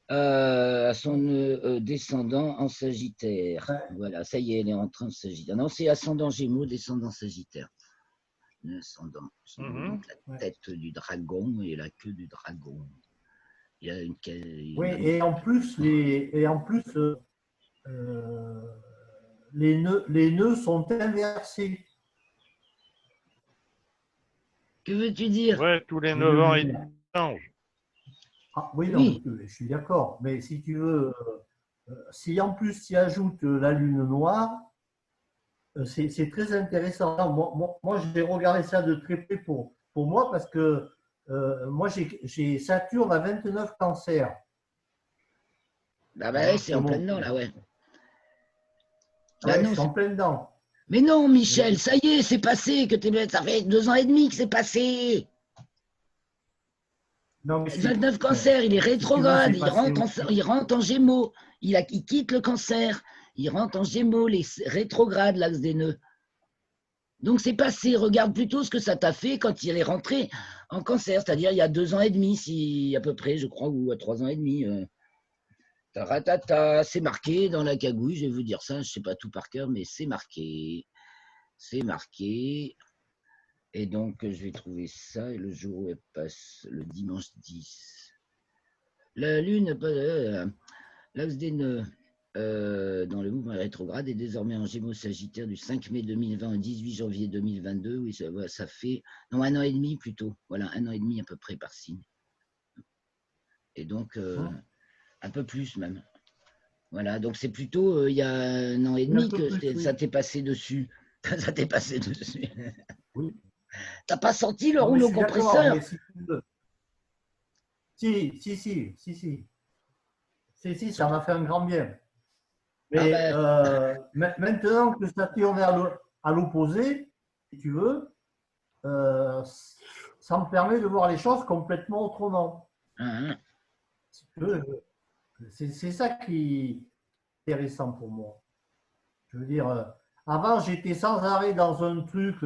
à son nœud descendant en Sagittaire. Voilà, ça y est, elle est en train de Sagittaire. Non, c'est ascendant Gémeaux, descendant Sagittaire. Ascendant, donc la tête du dragon et la queue du dragon. Il y a une. oui, et en plus, les nœuds sont inversés. Que veux-tu dire? Ouais, tous les Les 9 nœuds ans, ils lunaires. changent. Ah, oui, non, Oui. je suis d'accord. Mais si tu veux, si en plus tu ajoutes la lune noire, c'est très intéressant. Moi, j'ai regardé ça de très près pour moi parce que moi, j'ai Saturne à 29 cancers. Ah bah c'est en plein dedans, là, ouais. Bah Ouais, je non, suis en plein dedans. mais non, Michel, ça y est, c'est passé, ça fait 2 ans et demi que c'est passé. Non, mais 29 cancer, il est si tu veux, rétrograde, c'est passé il rentre en Gémeaux, il quitte le cancer, il rentre en Gémeaux, les rétrogrades, l'axe des nœuds. Donc c'est passé, regarde plutôt ce que ça t'a fait quand il est rentré en cancer, c'est-à-dire il y a 2 ans et demi, si, à peu près, je crois, ou à 3 ans et demi. Taratata, c'est marqué dans la cagouille, je vais vous dire ça, je ne sais pas tout par cœur, mais c'est marqué. C'est marqué. Et donc, je vais trouver ça, et le jour où elle passe, le dimanche 10. La Lune, l'axe des nœuds, dans le mouvement rétrograde, est désormais en Gémeaux Sagittaire du 5 mai 2020 au 18 janvier 2022. Oui, ça fait, non, 1 an et demi plutôt. Voilà, 1 an et demi à peu près par signe. Et donc, un peu plus même. Voilà, donc c'est plutôt il y a 1 an et demi que ça t'est passé dessus. Ça t'est passé dessus. Oui. T'as pas senti le Non, rouleau je suis compresseur? mais si tu veux. Si, ça m'a fait un grand bien. Mais maintenant que Saturne est à l'opposé, si tu veux, ça me permet de voir les choses complètement autrement. Si tu veux, c'est ça qui est intéressant pour moi. Je veux dire, avant, j'étais sans arrêt dans un truc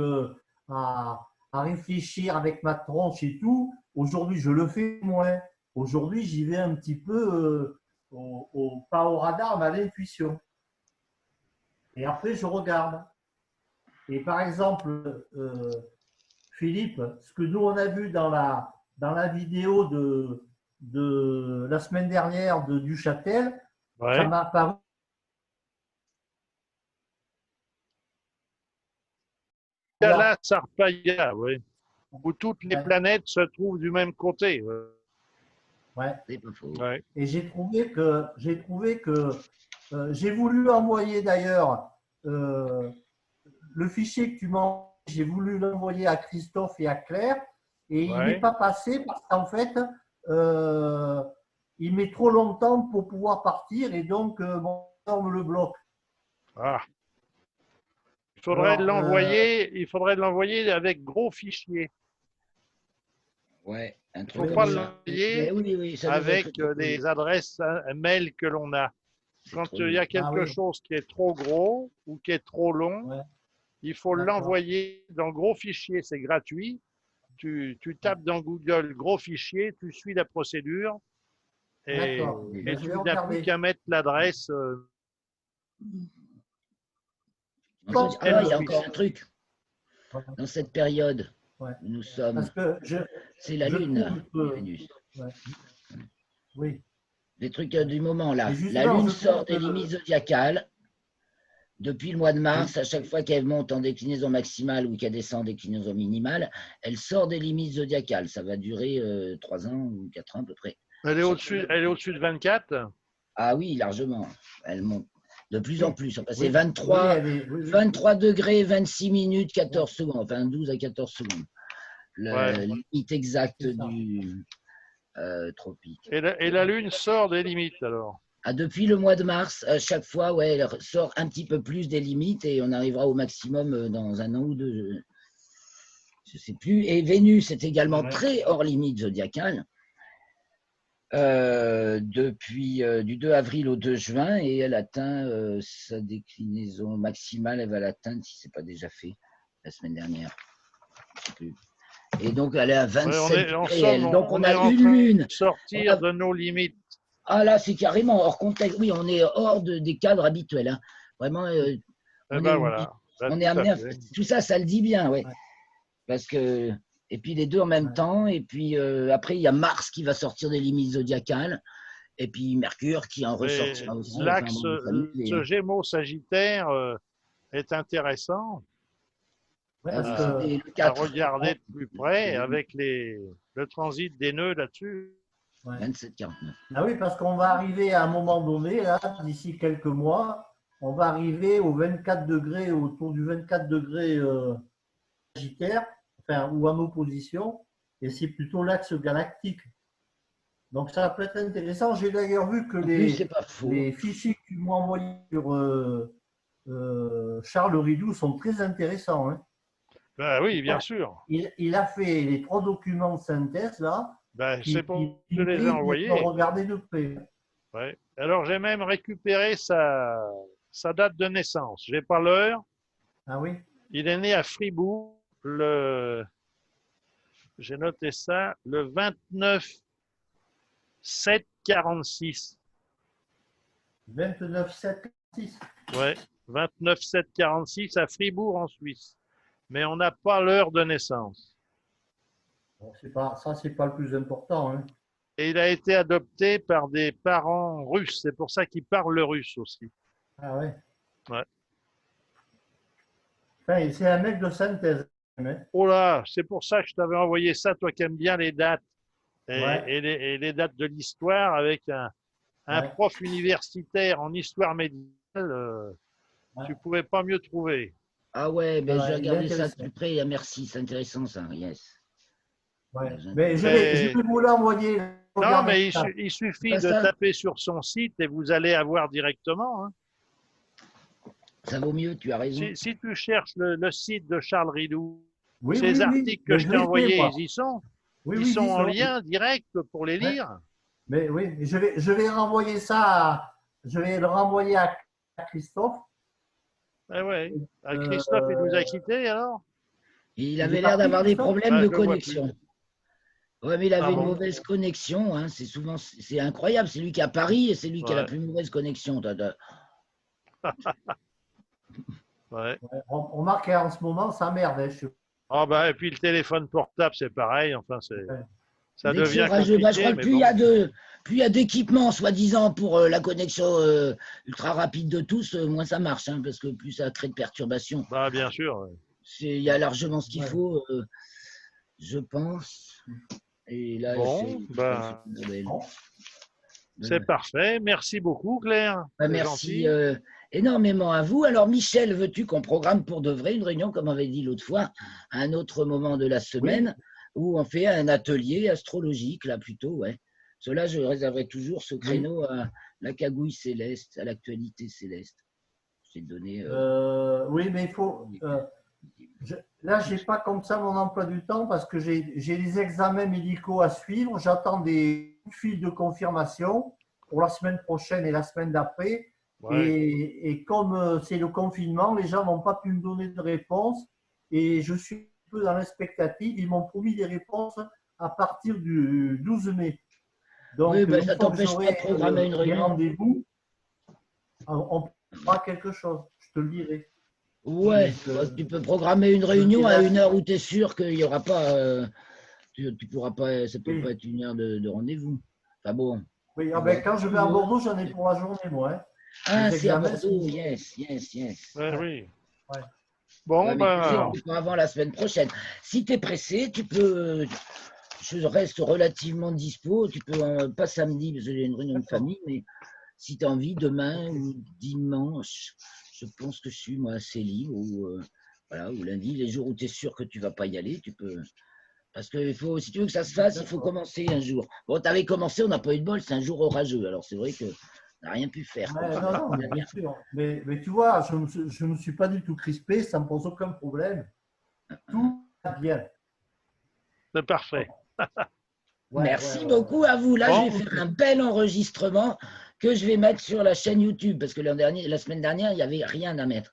à réfléchir avec ma tronche et tout. Aujourd'hui, je le fais moins. Aujourd'hui, j'y vais un petit peu, pas au radar, mais à l'intuition. Et après, je regarde. Et par exemple, Philippe, ce que nous, on a vu dans la vidéo de la semaine dernière de Duchâtel, ça Ouais. m'a paru. Gala Sarpaya, oui. Où toutes les planètes se trouvent du même côté. Ouais. C'est pas faux. Ouais. Et j'ai trouvé que J'ai voulu envoyer d'ailleurs le fichier que tu m'as, j'ai voulu l'envoyer à Christophe et à Claire, et il Ouais. n'est pas passé parce qu'en fait, il met trop longtemps pour pouvoir partir, et donc mon ordinateur me le bloque. Ah. Il faudrait l'envoyer avec gros fichier. Ouais, un Il ne truc faut comme pas ça. l'envoyer Oui, oui, ça devrait avec être. les adresses mail que l'on a. C'est Quand trop il y bien. a quelque oui. chose qui est trop gros ou qui est trop long, Ouais. il faut D'accord. l'envoyer dans gros fichier. C'est gratuit. Tu tapes dans Google gros fichier, tu suis la procédure et, D'accord. et Ben, je tu vais n'as plus regarder. qu'à mettre l'adresse Ensuite, mail il y a office. encore un truc. Dans cette période, Ouais. nous sommes. Parce que C'est la je Lune, trouve que- Vénus. ouais. Oui. Les trucs du moment là. Et La justement, Lune je sort trouve des que- limites zodiacales. Depuis le mois de mars, à chaque fois qu'elle monte en déclinaison maximale ou qu'elle descend en déclinaison minimale, elle sort des limites zodiacales. Ça va durer 3 ans ou 4 ans à peu près. Elle est au-dessus de 24. Ah oui, largement. Elle monte de plus en plus. Enfin, c'est Oui, 23, elle est- oui, oui. 23 degrés, 26 minutes, 14 secondes. Enfin, 12 à 14 secondes. La Ouais. limite exacte C'est ça. du tropique. Et la Lune sort des limites alors. Ah, depuis le mois de mars, à chaque fois, ouais, elle sort un petit peu plus des limites et on arrivera au maximum dans un an ou deux. Je ne sais plus. Et Vénus est également très hors limite zodiacale depuis du 2 avril au 2 juin et elle atteint sa déclinaison maximale. Elle va l'atteindre si ce n'est pas déjà fait la semaine dernière. Je sais plus. Et donc elle est à 27 degrés. Elle. Donc on a une lune. Sortir de nos limites. Ah là, c'est carrément hors contexte. Oui, on est hors des cadres habituels. Hein. Vraiment, Eh ben voilà. Ben, on tout est à amené à fait. tout ça, ça le dit bien, ouais. Ouais. Parce que et puis les deux en même temps. Et puis après, il y a Mars qui va sortir des limites zodiacales. Et puis Mercure qui en Mais ressortira aussi. l'axe Enfin, bon, ce Gémeaux-Sagittaire est intéressant Ouais, ah parce oui, à, c'était le à 4. regarder de plus près avec le transit des nœuds là-dessus. ouais. 27-49. Ah oui, parce qu'on va arriver à un moment donné, là, d'ici quelques mois, on va arriver au 24 degrés, autour du 24 degrés Sagittaire, enfin, ou en opposition, et c'est plutôt l'axe galactique. Donc ça peut être intéressant. J'ai d'ailleurs vu que En plus, c'est pas faux. les fichiers que tu m'as envoyés sur Charles Ridoux sont très intéressants. Hein. Ben oui, bien sûr. Il a fait les 3 documents de synthèse là. Ben, c'est pour qui que je les ai envoyés. regarder de près. Ouais. Alors j'ai même récupéré sa date de naissance. J'ai pas l'heure. Ah oui. Il est né à Fribourg j'ai noté ça, le 29/7/46. 29/7/46. Ouais, 29/7/46 à Fribourg en Suisse. Mais on n'a pas l'heure de naissance. Bon, c'est pas le plus important. Hein. Et il a été adopté par des parents russes. C'est pour ça qu'il parle le russe aussi. Ah ouais. Ouais. Enfin, c'est un mec de synthèse. Hein. Oh là, c'est pour ça que je t'avais envoyé ça, toi qui aimes bien les dates Ouais. et les dates de l'histoire avec un Ouais. prof universitaire en histoire médicale. Tu pouvais pas mieux trouver. Ah ouais, ben Ouais, j'ai il est regardé ça de intéressant. plus près. Merci, c'est intéressant ça. Yes. Ouais. Ouais, Mais je vais vous l'envoyer. Non, Regardez mais ça. il suffit Pas de ça. taper sur son site et vous allez avoir directement. Hein. Ça vaut mieux, tu as raison. Si tu cherches le site de Charles Ridoux, Oui, ces oui, articles que mais je je t'ai l'ai fait, envoyés, moi. ils y sont. Oui, Ils oui, sont en oui. lien direct pour les Ouais. lire. Mais oui, je vais renvoyer ça. Je vais le renvoyer à Christophe. Ah ouais. Christophe, il nous a quittés alors. Il est avait l'air parti, d'avoir des Christophe problèmes Ah, de je le vois connexion. Ouais, mais il avait Ah une bon. mauvaise connexion. Hein. C'est souvent, c'est incroyable. C'est lui qui est à Paris et c'est lui qui a la Ouais. plus mauvaise connexion. Ouais. On remarque qu'en ce moment, ça merde. Hein, Ah bah, et puis le téléphone portable, c'est pareil. Enfin, ça Dès que c'est devient orageux, bah, je compliqué. crois que Mais plus bon. il y a d'équipements, soi-disant, pour la connexion ultra rapide de tous, moins ça marche, hein, parce que plus ça crée de perturbations. Bah, bien sûr. Ouais. Il y a largement ce qu'il Ouais. faut, je pense. Et là, Bon, bah, c'est Noël. Bon. C'est parfait. Merci beaucoup, Claire. Bah, C'est merci gentil. énormément à vous. Alors, Michel, veux-tu qu'on programme pour de vrai une réunion, comme on avait dit l'autre fois, à un autre moment de la semaine, où on fait un atelier astrologique, là, plutôt, ouais. Cela, je réserverai toujours ce créneau à la cagouille céleste, à l'actualité céleste. C'est donné. Oui, mais il faut. Là, je n'ai pas comme ça mon emploi du temps parce que j'ai des examens médicaux à suivre. J'attends des fils de confirmation pour la semaine prochaine et la semaine d'après. Ouais. Et comme c'est le confinement, les gens n'ont pas pu me donner de réponse et je suis un peu dans l'expectative. Ils m'ont promis des réponses à partir du 12 mai. Donc, Oui, bah, une ça fois que t'empêche j'aurai pas de programmer une les réunion. rendez-vous, on fera quelque chose. Je te le dirai. Ouais, Donc, bah, tu peux programmer une réunion à une heure où tu es sûr qu'il n'y aura pas. Tu pourras pas. Ça peut Oui. pas être une heure de rendez-vous. Enfin bon. Oui, ah ben, quand je vais à Bordeaux, j'en ai pour la journée, moi. Hein. Ah, Les c'est à examens, Bordeaux. c'est- Yes. Ouais, oui. Ouais. Bon, Ouais, mais tu sais, ben, on fait pas avant la semaine prochaine. Si tu es pressé, tu peux. Je reste relativement dispo. Tu peux, pas samedi, parce que j'ai une réunion de D'accord. famille, mais si tu as envie, demain Ok. ou dimanche, je pense que je suis moi assez libre. Voilà, ou lundi, les jours où tu es sûr que tu vas pas y aller, tu peux. Parce que si tu veux que ça se fasse, il faut D'accord. commencer un jour. Bon, tu avais commencé, on n'a pas eu de bol, c'est un jour orageux. Alors c'est vrai qu'on n'a rien pu faire. Ouais, non, mais bien sûr. Mais tu vois, je ne me suis pas du tout crispé, ça ne me pose aucun problème. Tout va bien. c'est parfait. Ouais, Merci ouais, ouais, beaucoup ouais. à vous. Là, Bon. je vais faire un bel enregistrement que je vais mettre sur la chaîne YouTube parce que la semaine dernière, il n'y avait rien à mettre.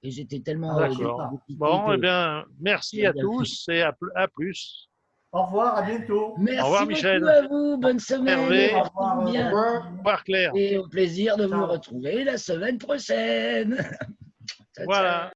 Et j'étais tellement Ah, D'accord. dépité Bon, eh que bien, merci j'ai à rien fait. tous et à plus. Au revoir, à bientôt. Au revoir, Merci Michel. beaucoup à vous. Bonne semaine. Hervé. Au Portez-vous revoir. Au bien. revoir. Au revoir, Claire. Et au plaisir de vous Ciao. retrouver la semaine prochaine. Ciao, Voilà. ciao.